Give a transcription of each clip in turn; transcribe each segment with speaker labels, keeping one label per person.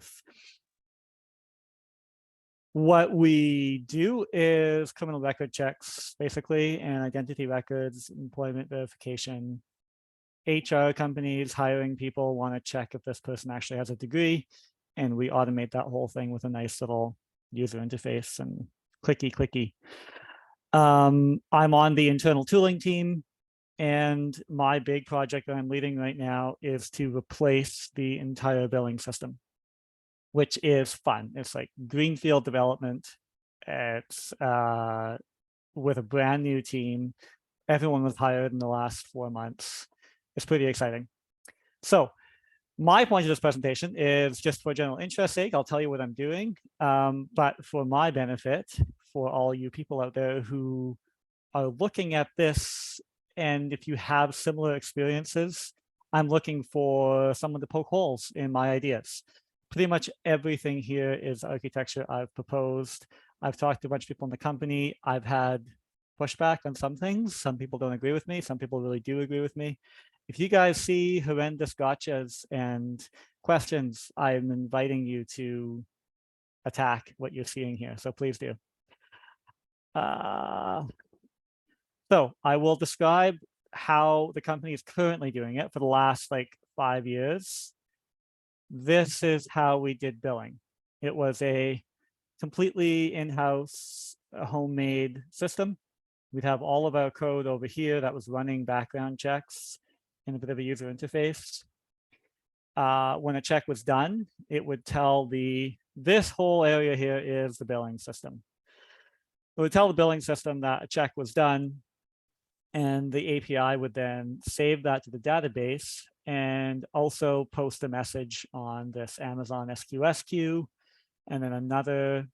Speaker 1: growth. What we do is criminal record checks, basically, and identity records, employment verification. HR companies hiring people want to check if this person actually has a degree, and we automate that whole thing with a nice little user interface and clicky. I'm on the internal tooling team, and my big project that I'm leading right now is to replace the entire billing system, which is fun. It's like greenfield development. It's with a brand new team. Everyone was hired in the last 4 months. It's pretty exciting. So my point of this presentation is just for general interest sake. I'll tell you what I'm doing, but for my benefit, for all you people out there who are looking at this, and if you have similar experiences, I'm looking for someone to poke holes in my ideas. Pretty much everything here is architecture I've proposed. I've talked to a bunch of people in the company. I've had pushback on some things. Some people don't agree with me. Some people really do agree with me. If you guys see horrendous gotchas and questions, I'm inviting you to attack what you're seeing here. So please do. So I will describe how the company is currently doing it for the last like 5 years. This is how we did billing. It was a completely in-house, homemade system. We'd have all of our code over here that was running background checks in a bit of a user interface. When a check was done, it would tell this whole area here is the billing system. It would tell the billing system that a check was done, and the API would then save that to the database and also post a message on this Amazon SQS queue. And then another,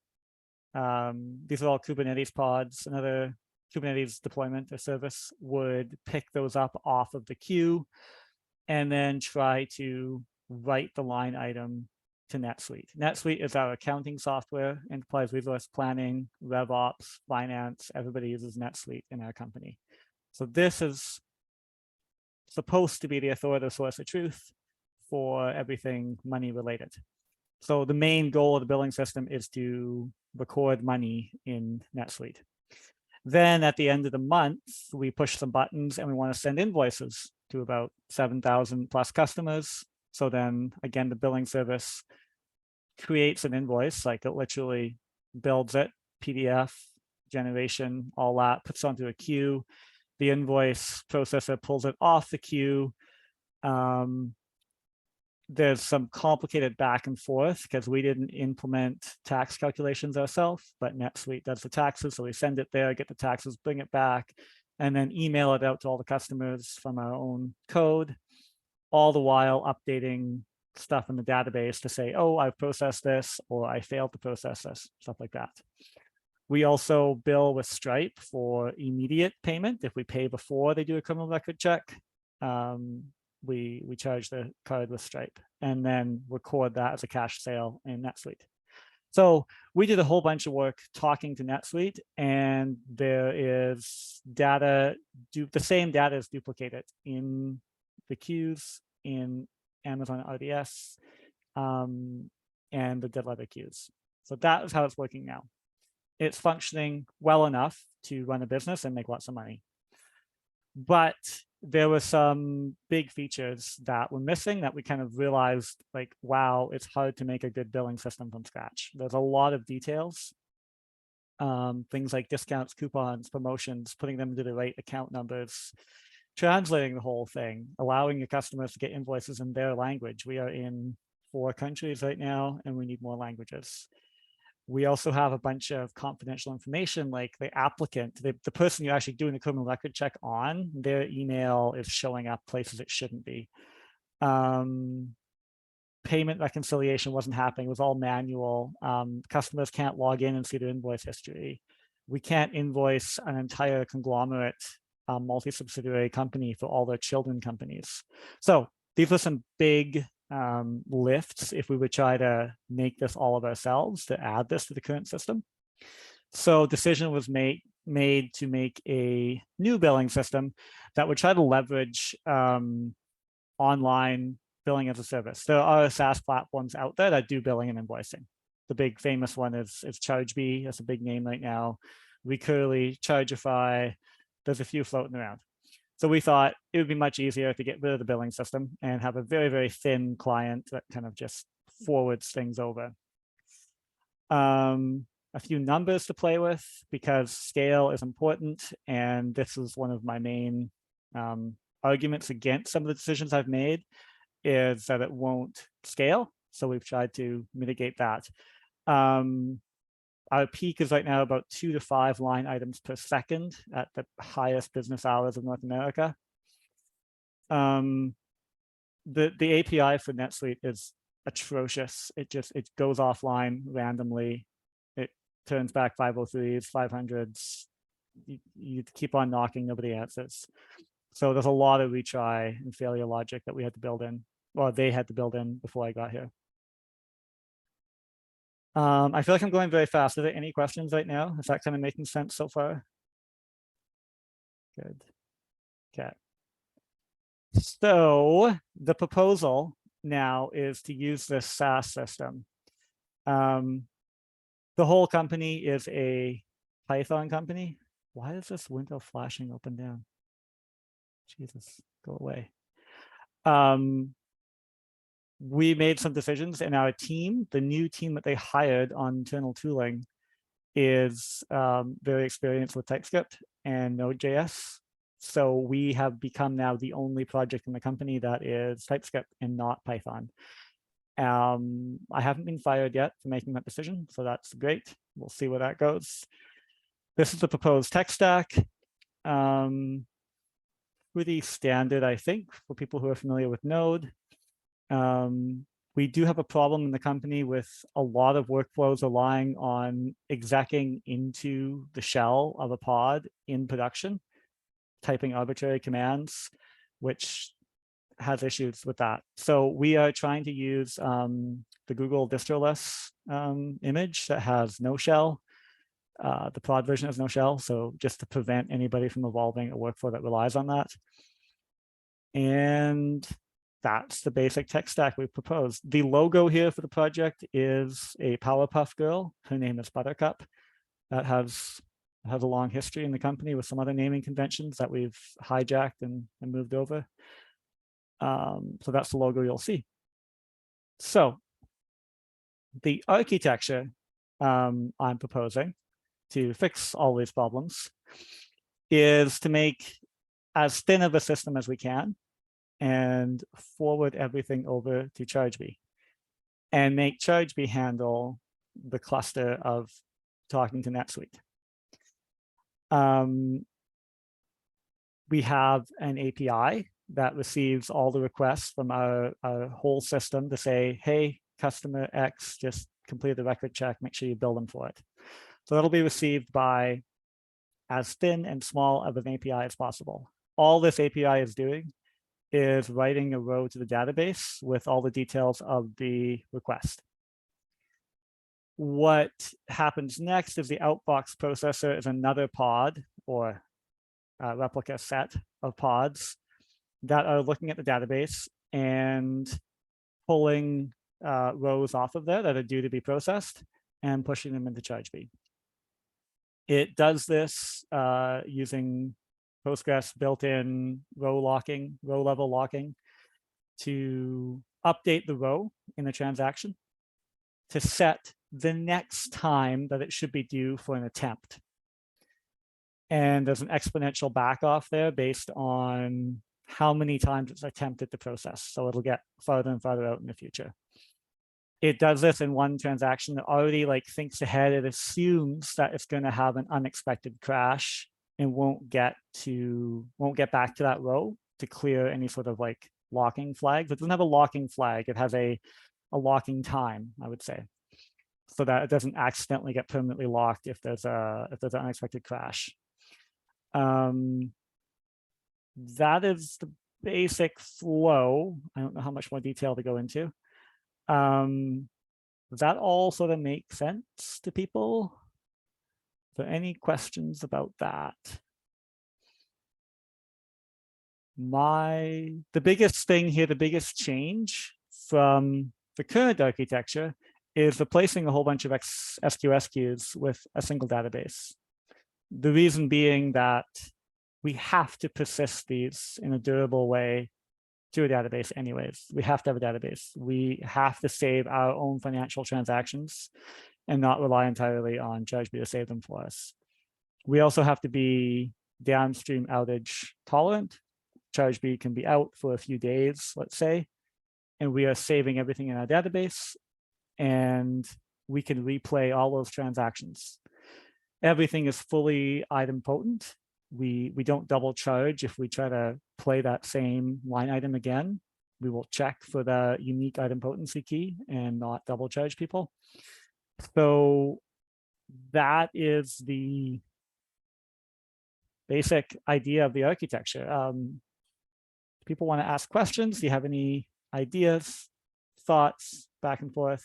Speaker 1: these are all Kubernetes pods, another Kubernetes deployment or service would pick those up off of the queue and then try to write the line item to NetSuite. NetSuite is our accounting software, enterprise resource planning, RevOps, finance. Everybody uses NetSuite in our company. So this is supposed to be the authoritative source of truth for everything money related. So the main goal of the billing system is to record money in NetSuite. Then at the end of the month, we push some buttons and we want to send invoices to about 7,000 plus customers. So then again, the billing service creates an invoice, like it literally builds it, PDF, generation, all that, puts it onto a queue. The invoice processor pulls it off the queue. There's some complicated back and forth because we didn't implement tax calculations ourselves, but NetSuite does the taxes. So we send it there, get the taxes, bring it back, and then email it out to all the customers from our own code, all the while updating stuff in the database to say, oh, I've processed this, or I failed to process this, stuff like that. We also bill with Stripe for immediate payment. If we pay before they do a criminal record check, we charge the card with Stripe and then record that as a cash sale in NetSuite. So we did a whole bunch of work talking to NetSuite, and there is data, the same data is duplicated in the queues, in Amazon RDS, and the dead letter queues. So that is how it's working now. It's functioning well enough to run a business and make lots of money. But there were some big features that were missing that we kind of realized, like, wow, it's hard to make a good billing system from scratch. There's a lot of details, things like discounts, coupons, promotions, putting them into the right account numbers, translating the whole thing, allowing your customers to get invoices in their language. We are in 4 countries right now, and we need more languages. We also have a bunch of confidential information, like the applicant, the person you're actually doing the criminal record check on, their email is showing up places it shouldn't be. Payment reconciliation wasn't happening. It was all manual. Customers can't log in and see their invoice history. We can't invoice an entire conglomerate multi-subsidiary company for all their children companies. So these are some big lifts if we would try to make this all of ourselves, to add this to the current system. So decision was made to make a new billing system that would try to leverage online billing as a service. There are SaaS platforms out there that do billing and invoicing. The big famous one is Chargebee. That's a big name right now. Recurly, Chargeify. There's a few floating around. So we thought it would be much easier to get rid of the billing system and have a very, very thin client that kind of just forwards things over. A few numbers to play with because scale is important. And this is one of my main arguments against some of the decisions I've made, is that it won't scale. So we've tried to mitigate that. Our peak is right now about 2 to 5 line items per second at the highest business hours of North America. The API for NetSuite is atrocious. It goes offline randomly. It turns back 503s, 500s. You keep on knocking, nobody answers. So there's a lot of retry and failure logic that we had to build in, or they had to build in before I got here. I feel like I'm going very fast. Are there any questions right now? Is that kind of making sense so far? Good. Okay. So the proposal now is to use this SaaS system. The whole company is a Python company. Why is this window flashing up and down? Jesus, go away. We made some decisions, and our team, the new team that they hired on internal tooling, is very experienced with TypeScript and Node.js. So we have become now the only project in the company that is TypeScript and not Python. I haven't been fired yet for making that decision, so that's great. We'll see where that goes. This is the proposed tech stack. Pretty standard, I think, for people who are familiar with Node. We do have a problem in the company with a lot of workflows relying on execing into the shell of a pod in production, typing arbitrary commands, which has issues with that. So we are trying to use the Google distroless image that has no shell. The pod version has no shell, so just to prevent anybody from evolving a workflow that relies on that. And that's the basic tech stack we've proposed. The logo here for the project is a Powerpuff Girl. Her name is Buttercup. That has a long history in the company with some other naming conventions that we've hijacked and moved over. So that's the logo you'll see. So the architecture I'm proposing to fix all these problems is to make as thin of a system as we can and forward everything over to Chargebee and make Chargebee handle the cluster of talking to NetSuite. We have an API that receives all the requests from our whole system to say, hey, customer X, just complete the record check, make sure you bill them for it. So that'll be received by as thin and small of an API as possible. All this API is doing is writing a row to the database with all the details of the request. What happens next is the outbox processor is another pod or replica set of pods that are looking at the database and pulling rows off of there that are due to be processed and pushing them into Chargebee. It does this using Postgres built-in row level locking to update the row in the transaction to set the next time that it should be due for an attempt. And there's an exponential back off there based on how many times it's attempted to process. So it'll get farther and farther out in the future. It does this in one transaction that already thinks ahead. It assumes that it's going to have an unexpected crash and won't get back to that row to clear any sort of locking flags. It doesn't have a locking flag. It has a locking time, I would say, so that it doesn't accidentally get permanently locked if there's an unexpected crash. That is the basic flow. I don't know how much more detail to go into. Does that all sort of make sense to people? Are there any questions about that? The biggest thing here, the biggest change from the current architecture is replacing a whole bunch of SQS queues with a single database. The reason being that we have to persist these in a durable way to a database anyways. We have to have a database. We have to save our own financial transactions and not rely entirely on Chargebee to save them for us. We also have to be downstream outage tolerant. Chargebee can be out for a few days, let's say, and we are saving everything in our database, and we can replay all those transactions. Everything is fully idempotent. We don't double charge if we try to play that same line item again. We will check for the unique idempotency key and not double charge people. So that is the basic idea of the architecture. People want to ask questions. Do you have any ideas, thoughts, back and forth?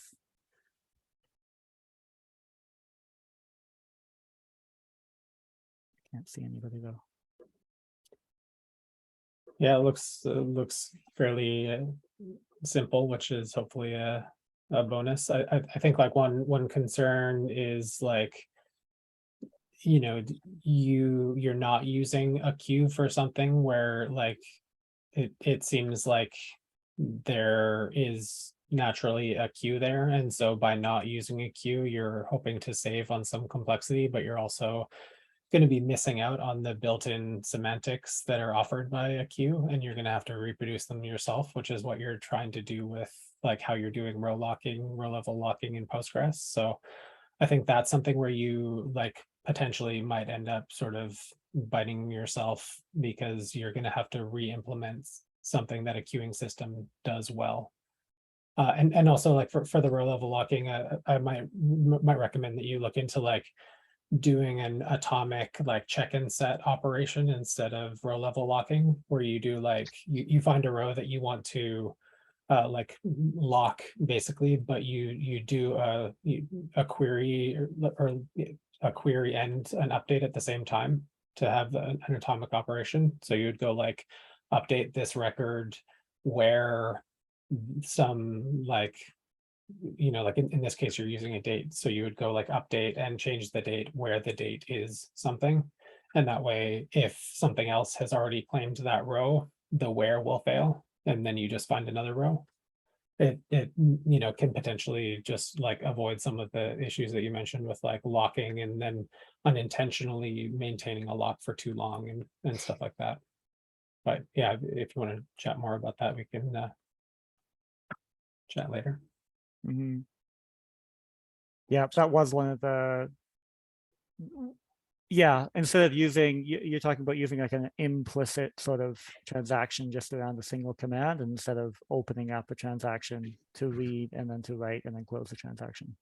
Speaker 1: Can't see anybody though.
Speaker 2: Yeah, it looks fairly simple, which is hopefully a bonus. I think like one concern is like, you know, you're not using a queue for something where like it seems like there is naturally a queue there, and so by not using a queue, you're hoping to save on some complexity, but you're also going to be missing out on the built-in semantics that are offered by a queue, and you're going to have to reproduce them yourself, which is what you're trying to do with like how you're doing row level locking in Postgres. So I think that's something where you like potentially might end up sort of biting yourself, because you're going to have to re-implement something that a queuing system does well. And also like for the row level locking, I might recommend that you look into like doing an atomic like check and set operation instead of row level locking, where you do like you find a row that you want to like lock basically, but you do a query or a query and an update at the same time to have an atomic operation. So you would go like update this record where some like, you know, like in this case, you're using a date. So you would go like update and change the date where the date is something. And that way, if something else has already claimed that row, the where will fail. And then you just find another row. It you know, can potentially just like avoid some of the issues that you mentioned with like locking and then unintentionally maintaining a lock for too long and stuff like that. But yeah, if you want to chat more about that, we can chat later.
Speaker 1: Mm-hmm. Yeah, that was one of the, yeah, instead of using, you're talking about using like an implicit sort of transaction just around a single command instead of opening up a transaction to read and then to write and then close the transaction.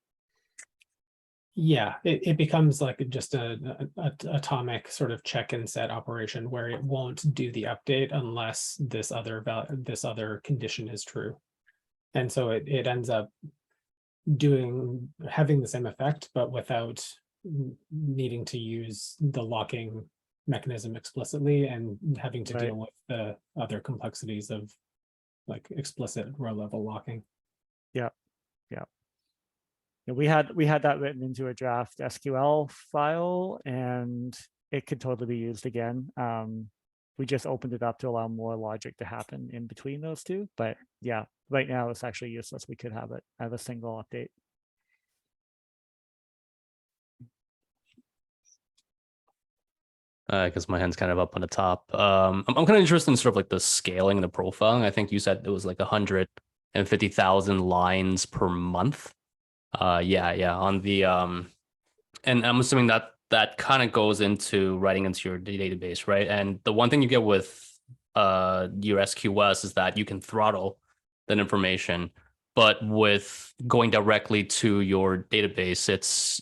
Speaker 2: Yeah, it becomes like just a atomic sort of check and set operation where it won't do the update unless this other condition is true. And so it ends up having the same effect, but without needing to use the locking mechanism explicitly and having to deal with the other complexities of like explicit row level locking.
Speaker 1: Yeah. We had that written into a draft SQL file, and it could totally be used again. We just opened it up to allow more logic to happen in between those two. But yeah, right now it's actually useless. We could have it as a single update.
Speaker 3: Because my hand's kind of up on the top. I'm kind of interested in sort of like the scaling and the profiling. I think you said it was like 150,000 lines per month. Yeah, on the and I'm assuming that kind of goes into writing into your database, right? And the one thing you get with your SQS is that you can throttle that information, but with going directly to your database, it's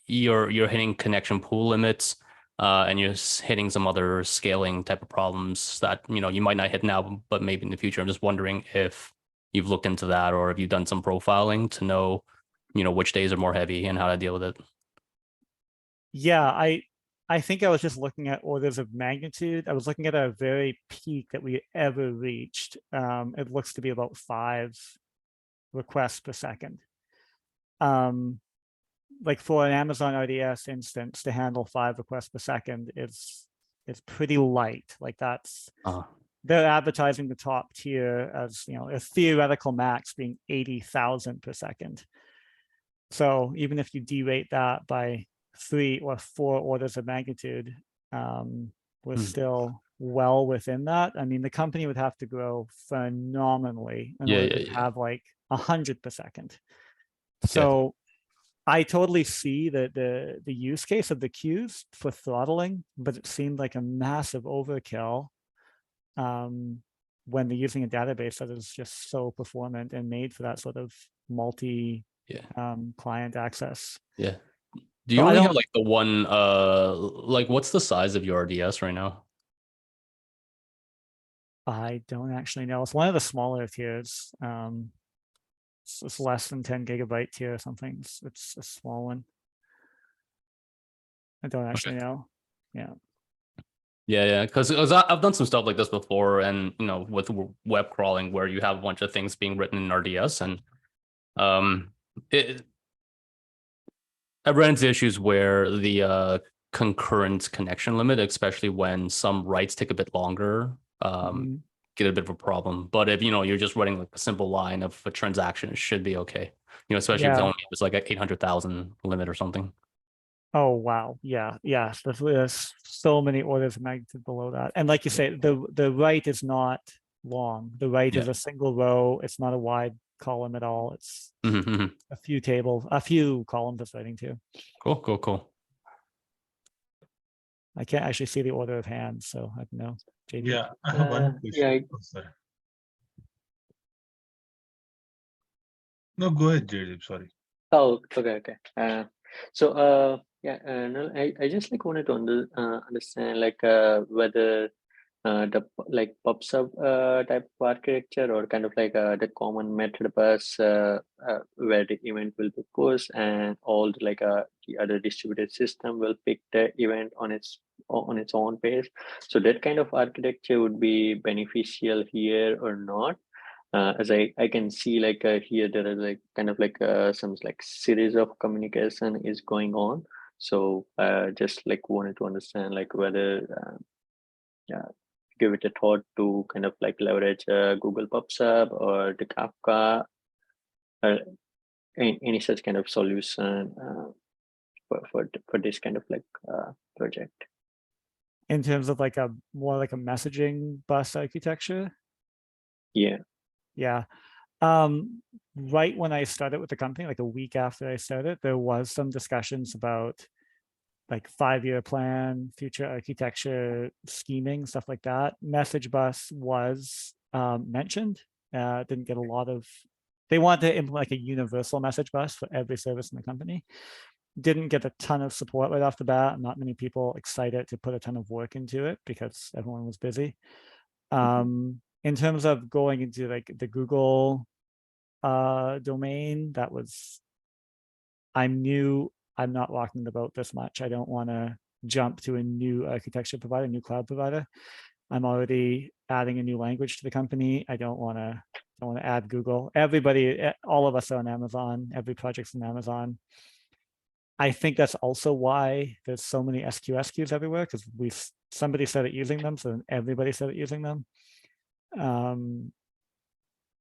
Speaker 3: you're hitting connection pool limits, and you're hitting some other scaling type of problems that you might not hit now, but maybe in the future. I'm just wondering if you've looked into that, or if you've done some profiling to know which days are more heavy and how to deal with it.
Speaker 1: Yeah, I think I was just looking at orders of magnitude. I was looking at a very peak that we ever reached. It looks to be about 5 requests per second. Like for an Amazon RDS instance to handle 5 requests per second is pretty light. Like that's they're advertising the top tier as, you know, a theoretical max being 80,000 per second. So even if you derate that by 3 or 4 orders of magnitude, we're still well within that. I mean, the company would have to grow phenomenally in order to have like 100 per second. So I totally see the use case of the queues for throttling, but it seemed like a massive overkill when they're using a database that is just so performant and made for that sort of multi client access.
Speaker 3: Yeah. Do you only have like the one, like what's the size of your RDS right now?
Speaker 1: I don't actually know. It's one of the smaller tiers. It's less than 10 gigabyte tier or something. It's a small one. I don't actually know. Yeah.
Speaker 3: Yeah, because I've done some stuff like this before, and you know, with web crawling, where you have a bunch of things being written in RDS, and I've run into issues where the concurrent connection limit, especially when some writes take a bit longer, get a bit of a problem. But if, you know, you're just running like a simple line of a transaction, it should be okay. You know, especially if it's like an 800,000 limit or something.
Speaker 1: Oh, wow. Yeah. There's so many orders of magnitude below that. And like you say, the write is not long. The write is a single row. It's not a wide column at all. It's a few columns of writing too.
Speaker 3: Cool.
Speaker 1: I can't actually see the order of hands, so I don't know. JD?
Speaker 4: Yeah, I have one question. Sorry. No, go ahead, JD. Sorry.
Speaker 5: Oh, okay. No, I just like wanted to understand like whether the like PubSub type of architecture or kind of like the common method bus where the event will be pushed and all the, like the other distributed system will pick the event on its own pace. So that kind of architecture would be beneficial here or not? As I can see like here there is like kind of like some like series of communication is going on. So just like wanted to understand like whether give it a thought to kind of like leverage Google PubSub or the Kafka or any such kind of solution for this kind of like project.
Speaker 1: In terms of like more like a messaging bus architecture?
Speaker 5: Yeah.
Speaker 1: Right when I started with the company, like a week after I started, there was some discussions about like 5-year plan, future architecture, scheming, stuff like that. Message bus was mentioned. Didn't get a lot of. They wanted to implement like a universal message bus for every service in the company. Didn't get a ton of support right off the bat. Not many people excited to put a ton of work into it because everyone was busy. In terms of going into like the Google domain, that was, I'm new. I'm not rocking the boat this much. I don't want to jump to a new architecture provider, new cloud provider. I'm already adding a new language to the company. I don't want to add Google. Everybody, all of us are on Amazon. Every project's on Amazon. I think that's also why there's so many SQS queues everywhere, because somebody started using them, so everybody started using them.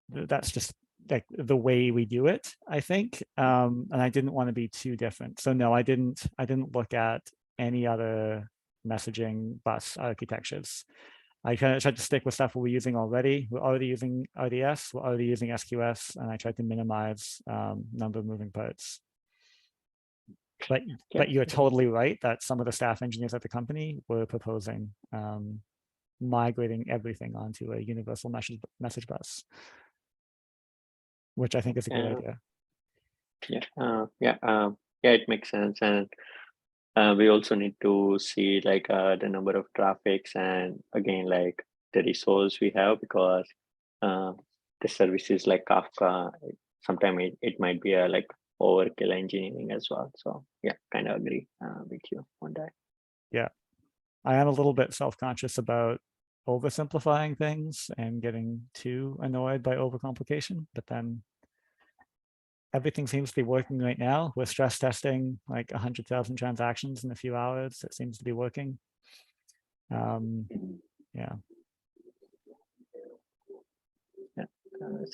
Speaker 1: That's just like the way we do it, I think. And I didn't want to be too different. So no, I didn't look at any other messaging bus architectures. I kind of tried to stick with stuff we're using already. We're already using RDS, we're already using SQS, and I tried to minimize number of moving parts. But you're totally right that some of the staff engineers at the company were proposing migrating everything onto a universal message bus, which I think is a good idea.
Speaker 5: It makes sense. And we also need to see like the number of traffics and again like the resource we have, because the services like Kafka, sometimes it might be like overkill engineering as well. So yeah, kind of agree with you on that.
Speaker 1: I am a little bit self-conscious about oversimplifying things and getting too annoyed by overcomplication, but then everything seems to be working right now. We're stress testing like 100,000 transactions in a few hours. It seems to be working. Yeah.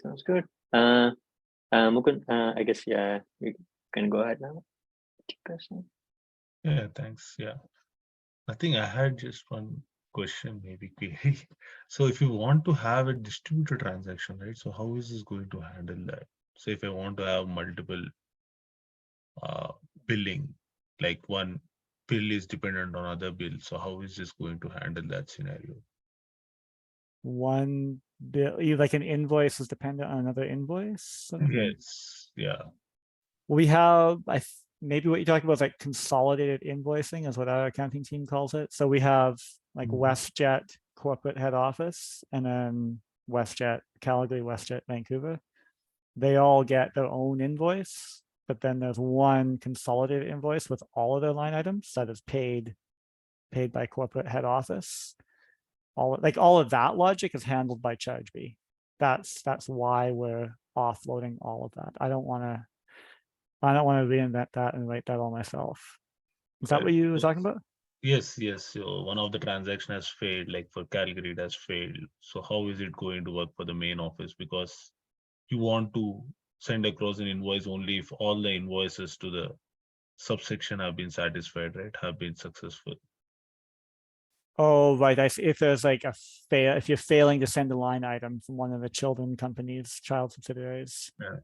Speaker 5: Sounds good. Mukund, I guess, yeah, we can go ahead now. Question.
Speaker 4: Yeah, thanks. Yeah. I think I had just one question, maybe query. So if you want to have a distributed transaction, right? So how is this going to handle that? So if I want to have multiple billing, like one bill is dependent on other bill. So how is this going to handle that scenario?
Speaker 1: One bill, you like an invoice is dependent on another invoice sort of thing?
Speaker 4: Yes. Yeah.
Speaker 1: We have, maybe what you're talking about is like consolidated invoicing is what our accounting team calls it. So we have like WestJet corporate head office and then WestJet Calgary, WestJet Vancouver. They all get their own invoice, but then there's one consolidated invoice with all of their line items that is paid by corporate head office. All of that logic is handled by ChargeBee. That's why we're offloading all of that. I don't want to reinvent that and write that all myself. Is that what you were talking about?
Speaker 4: Yes, yes. So one of the transaction has failed, like for Calgary, it has failed. So how is it going to work for the main office? Because you want to send across an invoice only if all the invoices to the subsection have been satisfied, right? Have been successful.
Speaker 1: Oh, right. I see. If there's like if you're failing to send a line item from one of the children companies, child subsidiaries.
Speaker 4: Yeah.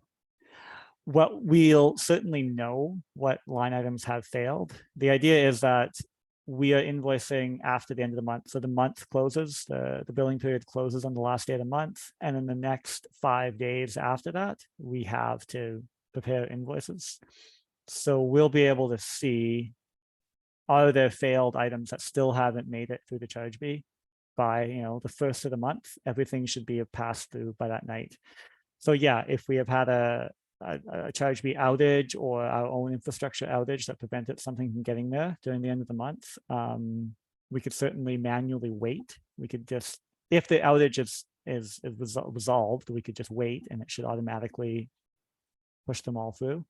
Speaker 1: What we'll certainly know what line items have failed. The idea is that we are invoicing after the end of the month. So the month closes, the billing period closes on the last day of the month. And in the next 5 days after that, we have to prepare invoices. So we'll be able to see, are there failed items that still haven't made it through the ChargeBee by the first of the month? Everything should be passed through by that night. So yeah, if we have had a ChargeBee outage or our own infrastructure outage that prevented something from getting there during the end of the month, we could certainly manually wait. We could just, if the outage is resolved, we could just wait and it should automatically push them all through.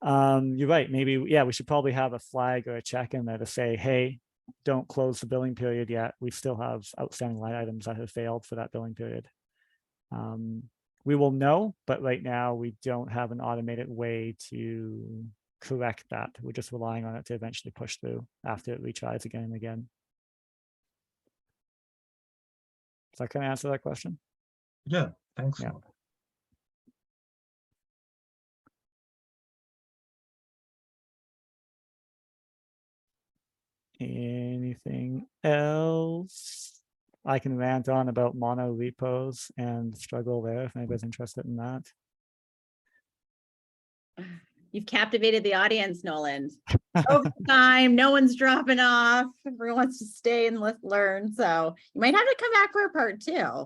Speaker 1: You're right. Maybe, yeah, we should probably have a flag or a check in there to say, hey, don't close the billing period yet. We still have outstanding line items that have failed for that billing period. We will know, but right now we don't have an automated way to correct that. We're just relying on it to eventually push through after it retries again and again. Does that kind of answer that question?
Speaker 4: Yeah, thanks.
Speaker 1: Yeah. Anything else? I can rant on about mono repos and struggle there if anybody's interested in that.
Speaker 6: You've captivated the audience, Noland. Over time, no one's dropping off. Everyone wants to stay and learn. So you might have to come back for a part 2.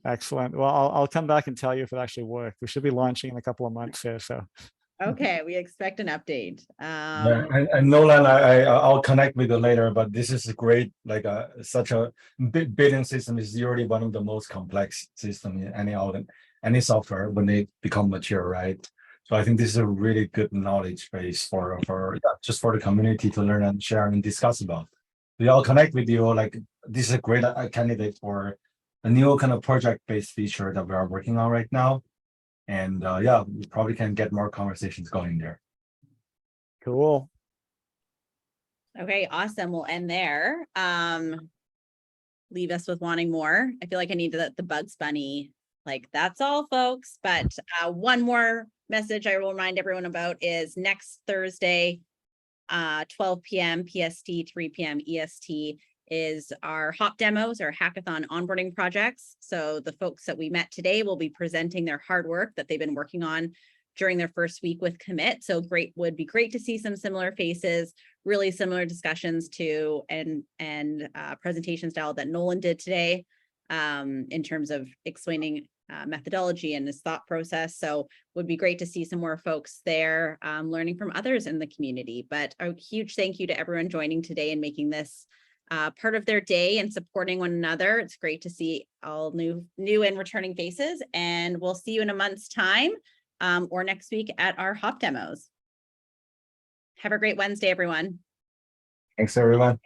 Speaker 1: Excellent. Well, I'll come back and tell you if it actually worked. We should be launching in a couple of months here. So
Speaker 6: okay, we expect an update.
Speaker 7: Yeah, and Nolan, I'll connect with you later, but this is great. Like such a billing system is usually one of the most complex system in any software when they become mature, right? So I think this is a really good knowledge base for just for the community to learn and share and discuss about. We all connect with you. Like this is a great candidate for a new kind of project-based feature that we are working on right now. And yeah, we probably can get more conversations going there.
Speaker 1: cool.
Speaker 6: Okay, awesome. We'll end there. Leave us with wanting more. I feel like I need the Bugs Bunny. Like that's all, folks. But one more message I will remind everyone about is next Thursday, 12 p.m. PST, 3 p.m. EST is our HOP demos or hackathon onboarding projects. So the folks that we met today will be presenting their hard work that they've been working on during their first week with Commit. So would be great to see some similar faces, really similar discussions to and presentation style that Nolan did today in terms of explaining methodology and his thought process. So would be great to see some more folks there learning from others in the community. But a huge thank you to everyone joining today and making this part of their day and supporting one another. It's great to see all new and returning faces, and we'll see you in a month's time or next week at our hop demos. Have a great Wednesday, everyone.
Speaker 7: Thanks, everyone.